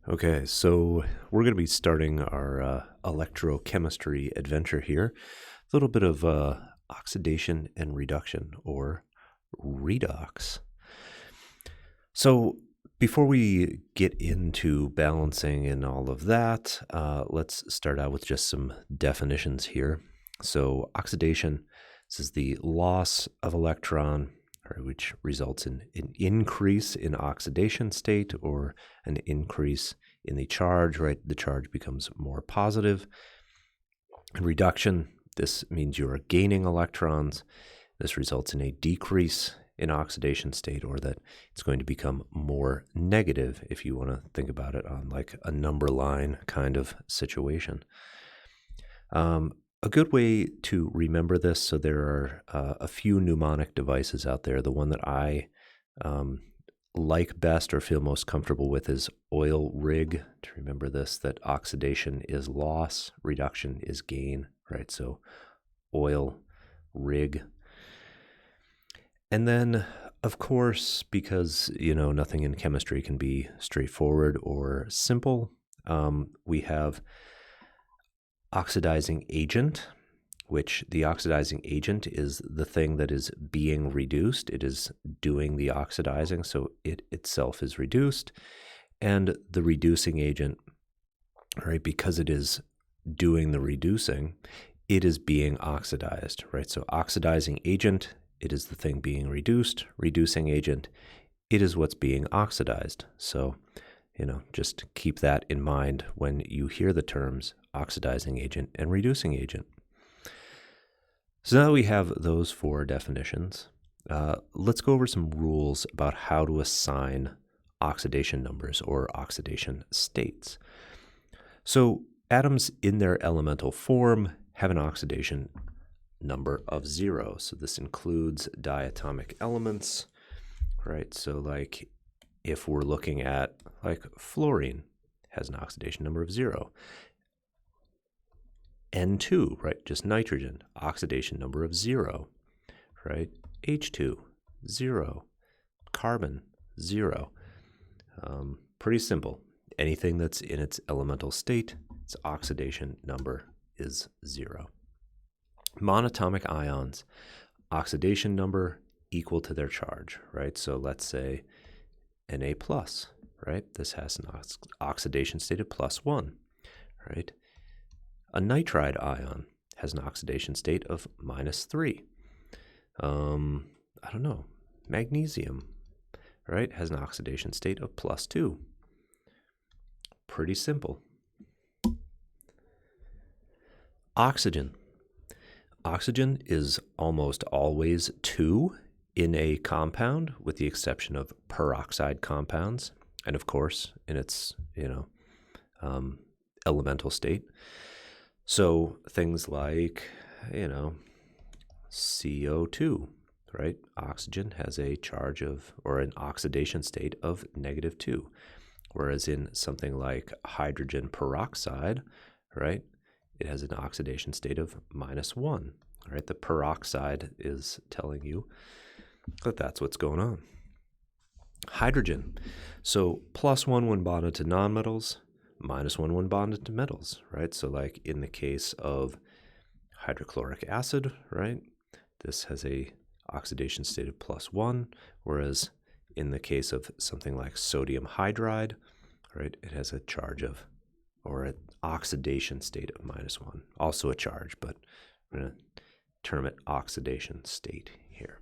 Okay, so we're going to be starting our electrochemistry adventure here. A little bit of oxidation and reduction, or redox. So before we get into balancing and all of that, let's start out with just some definitions here. So oxidation, this is the loss of electron, which results in an increase in oxidation state or an increase in the charge, right? The charge becomes more positive. And reduction, this means you are gaining electrons. This results in a decrease in oxidation state, or that it's going to become more negative if you want to think about it on like a number line kind of situation. A good way to remember this, so there are a few mnemonic devices out there. The one that I like best or feel most comfortable with is oil rig. To remember this, that oxidation is loss, reduction is gain, right? So oil rig. And then, of course, because, nothing in chemistry can be straightforward or simple, we have oxidizing agent, which the oxidizing agent is the thing that is being reduced. It is doing the oxidizing, so it itself is reduced. And the reducing agent, right, because it is doing the reducing, it is being oxidized, right? So oxidizing agent, it is the thing being reduced. Reducing agent, it is what's being oxidized. So, just keep that in mind when you hear the terms oxidizing agent and reducing agent. So now that we have those four definitions, let's go over some rules about how to assign oxidation numbers or oxidation states. So atoms in their elemental form have an oxidation number of 0. So this includes diatomic elements, right? So like if we're looking at like fluorine has an oxidation number of 0. N2, right, just nitrogen, oxidation number of 0, right? H2, 0. Carbon, 0. Pretty simple. Anything that's in its elemental state, its oxidation number is 0. Monatomic ions, oxidation number equal to their charge, right? So let's say Na+, right? This has an oxidation state of +1, right? A nitride ion has an oxidation state of -3. Magnesium, right, has an oxidation state of +2. Pretty simple. Oxygen. Oxygen is almost always 2 in a compound, with the exception of peroxide compounds, and of course in its elemental state. So things like CO2, right? Oxygen has a charge of, or an oxidation state of -2, whereas in something like hydrogen peroxide, right, it has an oxidation state of -1, right? The peroxide is telling you that that's what's going on. Hydrogen, so +1 when bonded to nonmetals, -1 when bonded to metals, right? So like in the case of hydrochloric acid, right, this has a oxidation state of +1, whereas in the case of something like sodium hydride, right, it has a charge of, or an oxidation state of -1. Also a charge, but we're going to term it oxidation state here.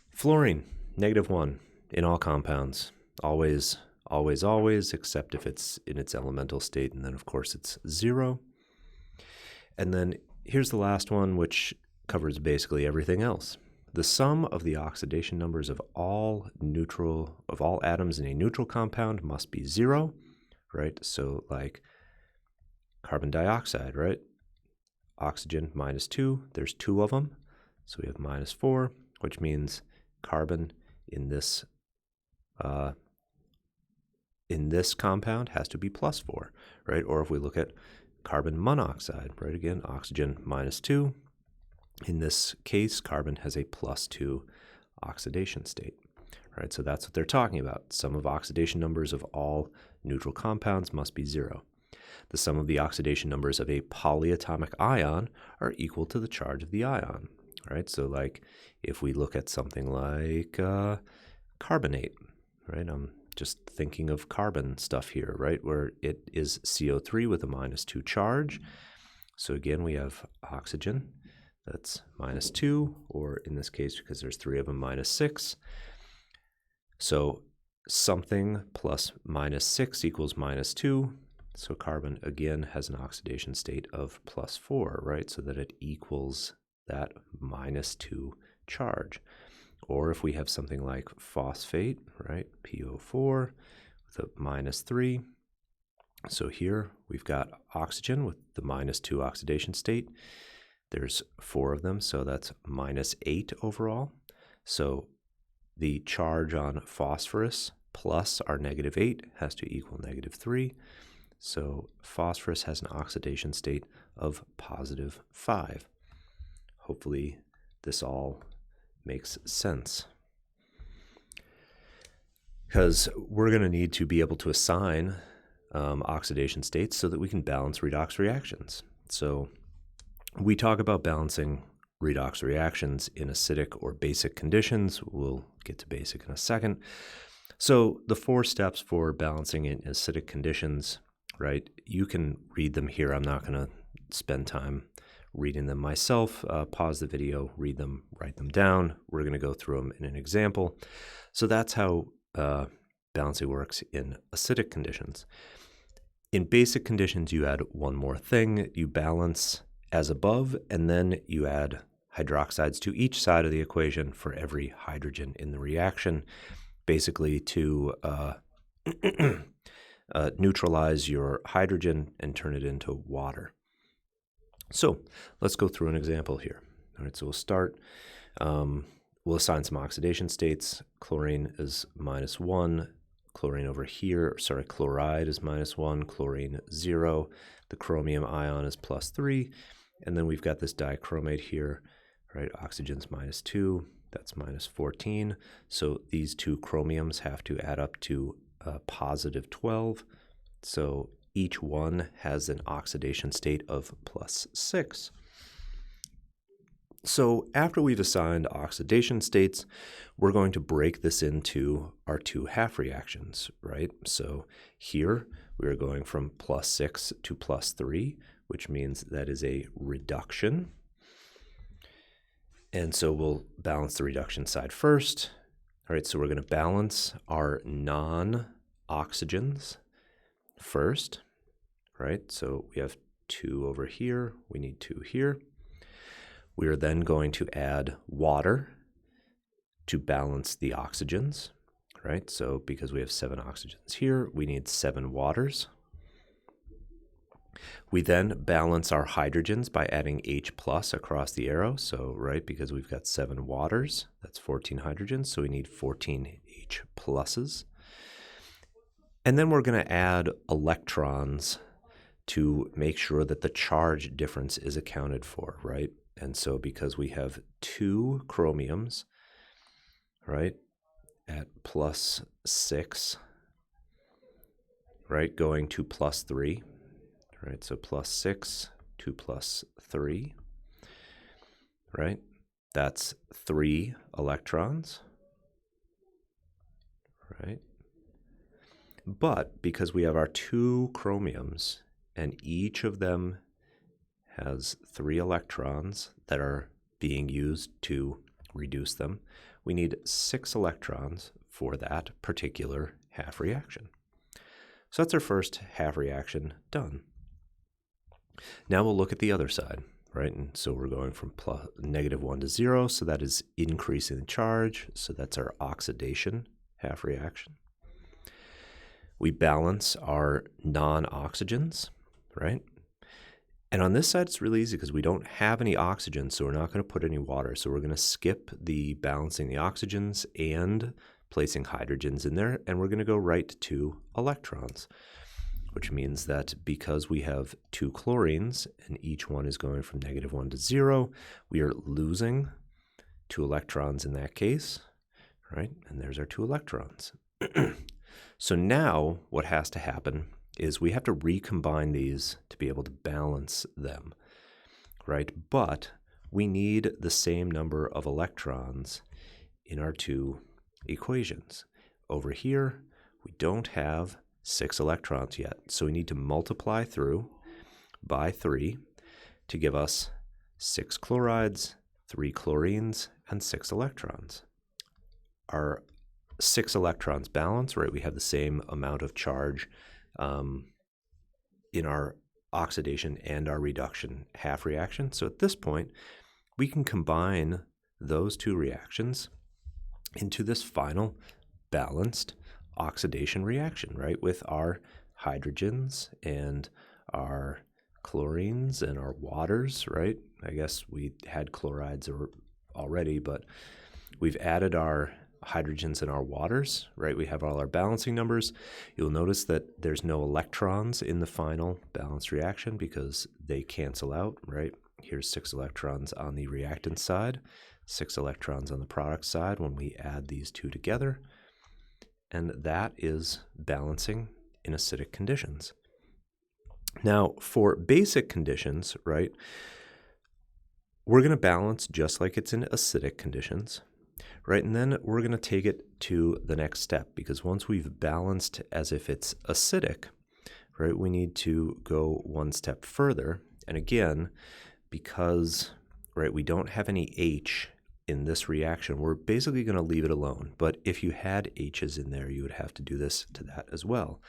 Fluorine, -1 in all compounds. Always, always, always, except if it's in its elemental state, and then of course it's 0. And then here's the last one, which covers basically everything else. The sum of the oxidation numbers of all atoms in a neutral compound must be 0, right? So like carbon dioxide, right? Oxygen -2, there's 2 of them, so we have -4, which means carbon in this compound has to be +4, right? Or if we look at carbon monoxide, right, again, oxygen -2. In this case, carbon has a +2 oxidation state, right? So that's what they're talking about. Sum of oxidation numbers of all neutral compounds must be 0. The sum of the oxidation numbers of a polyatomic ion are equal to the charge of the ion, right? So like if we look at something like carbonate, right? I'm just thinking of carbon stuff here, right? Where it is CO3 with a -2 charge. So again, we have oxygen, that's -2, or in this case, because there's 3 of them, -6. So something plus -6 equals -2. So carbon, again, has an oxidation state of +4, right? So that it equals that -2 charge. Or if we have something like phosphate, right, PO4 with a -3. So here we've got oxygen with the -2 oxidation state. There's 4 of them, so that's -8 overall. So the charge on phosphorus plus our -8 has to equal -3. So phosphorus has an oxidation state of +5. Hopefully this all makes sense, because we're going to need to be able to assign oxidation states so that we can balance redox reactions. So we talk about balancing redox reactions in acidic or basic conditions. We'll get to basic in a second. So the 4 steps for balancing in acidic conditions, right? You can read them here. I'm not going to spend time reading them myself. Pause the video, read them, write them down. We're going to go through them in an example. So that's how balancing works in acidic conditions. In basic conditions, you add one more thing. You balance as above, and then you add hydroxides to each side of the equation for every hydrogen in the reaction, basically to neutralize your hydrogen and turn it into water. So let's go through an example here. All right, so we'll start. We'll assign some oxidation states. Chlorine is -1. Chlorine over here, chloride is -1. Chlorine 0. The chromium ion is +3. And then we've got this dichromate here, right? Oxygen's -2. That's -14. So these 2 chromiums have to add up to +12. So each one has an oxidation state of +6. So after we've assigned oxidation states, we're going to break this into our 2 half reactions, right? So here we're going from +6 to +3, which means that is a reduction. And so we'll balance the reduction side first. All right, so we're going to balance our non-oxygens first, right? So we have 2 over here, we need 2 here. We are then going to add water to balance the oxygens, right? So because we have 7 oxygens here, we need 7 waters. We then balance our hydrogens by adding H plus across the arrow. So, right, because we've got 7 waters, that's 14 hydrogens, so we need 14 H pluses. And then we're going to add electrons to make sure that the charge difference is accounted for, right? And so because we have 2 chromiums, right, at +6, right, going to +3, right, so +6 to +3, right, that's 3 electrons, right? But because we have our 2 chromiums and each of them has 3 electrons that are being used to reduce them, we need 6 electrons for that particular half reaction. So that's our first half reaction done. Now we'll look at the other side, right? And so we're going from -1 to 0, so that is increasing the charge. So that's our oxidation half reaction. We balance our non-oxygens, right? And on this side, it's really easy because we don't have any oxygen, so we're not going to put any water. So we're going to skip the balancing the oxygens and placing hydrogens in there, and we're going to go right to electrons, which means that because we have 2 chlorines and each one is going from -1 to 0, we are losing 2 electrons in that case, right? And there's our 2 electrons. So now what has to happen is we have to recombine these to be able to balance them, right? But we need the same number of electrons in our 2 equations. Over here, we don't have 6 electrons yet, so we need to multiply through by 3 to give us 6 chlorides, 3 chlorines, and 6 electrons. Our 6 electrons balance, right? We have the same amount of charge in our oxidation and our reduction half reaction. So at this point, we can combine those 2 reactions into this final balanced oxidation reaction, right? With our hydrogens and our chlorines and our waters, right? I guess we had chlorides already, but we've added our hydrogens and our waters, right? We have all our balancing numbers. You'll notice that there's no electrons in the final balanced reaction because they cancel out, right? Here's 6 electrons on the reactant side, 6 electrons on the product side when we add these 2 together. And that is balancing in acidic conditions. Now, for basic conditions, right, we're going to balance just like it's in acidic conditions, right? And then we're going to take it to the next step, because once we've balanced as if it's acidic, right, we need to go one step further. And again, because, right, we don't have any H in this reaction, we're basically going to leave it alone. But if you had H's in there, you would have to do this to that as well,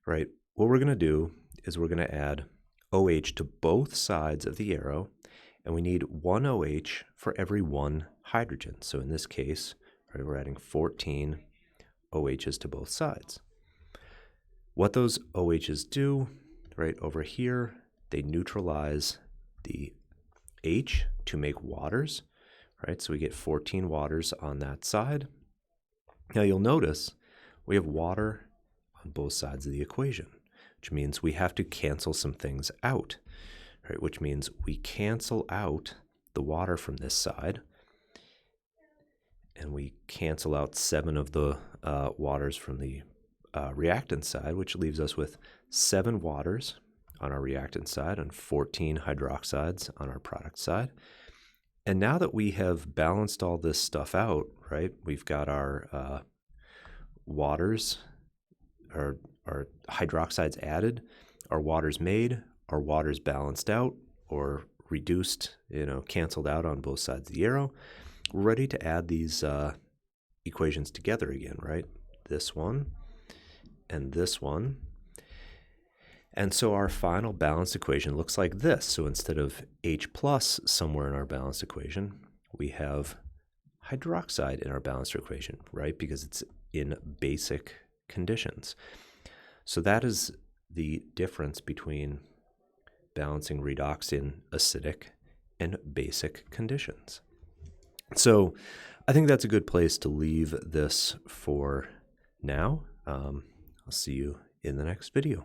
right? What we're going to do is we're going to add OH to both sides of the arrow, and we need 1 OH for every 1 hydrogen. So in this case, right, we're adding 14 OHs to both sides. What those OHs do, right, over here, they neutralize the H to make waters, right? So we get 14 waters on that side. Now you'll notice we have water on both sides of the equation, which means we have to cancel some things out, right? Which means we cancel out the water from this side, and we cancel out 7 of the waters from the reactant side, which leaves us with 7 waters on our reactant side and 14 hydroxides on our product side. And now that we have balanced all this stuff out, right, we've got our waters, our hydroxides added, our waters made, our waters balanced out or reduced, canceled out on both sides of the arrow. We're ready to add these equations together again, right? This one and this one. And so our final balanced equation looks like this. So instead of H plus somewhere in our balanced equation, we have hydroxide in our balanced equation, right? Because it's in basic conditions. So that is the difference between balancing redox in acidic and basic conditions. So I think that's a good place to leave this for now. I'll see you in the next video.